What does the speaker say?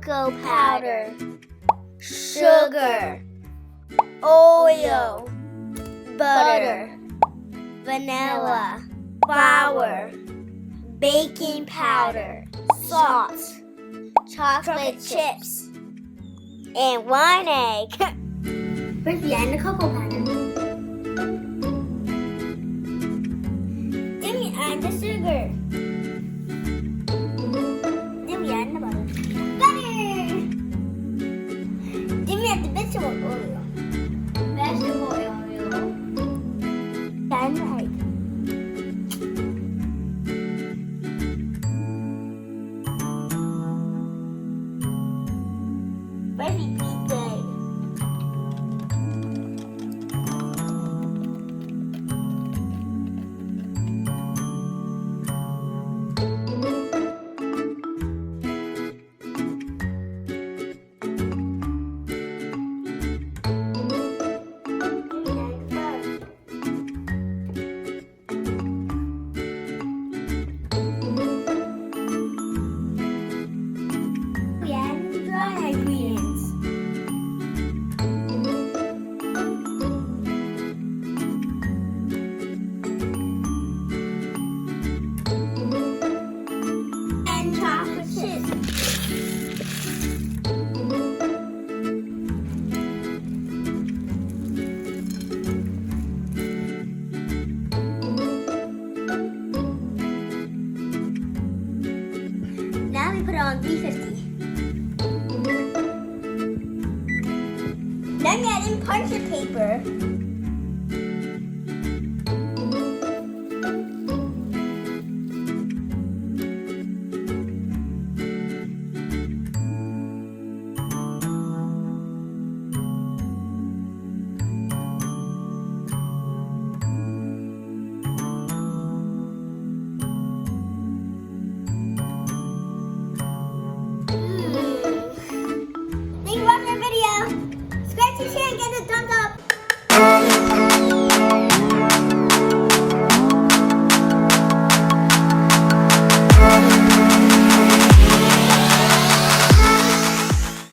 cocoa powder, sugar, oil, butter, vanilla, flour, baking powder, salt, chocolate chips, and 1 egg. First we add the cocoa powder. Then we add the sugar. Then we add the butter. Then we add the vegetable oil. Add the egg. First we beat the egg. We add the dry ingredients. And chocolate chips. Now we put it on 350. Then we add in parchment paper. Thank you for watching our video. Subscribe to share and get the thumbs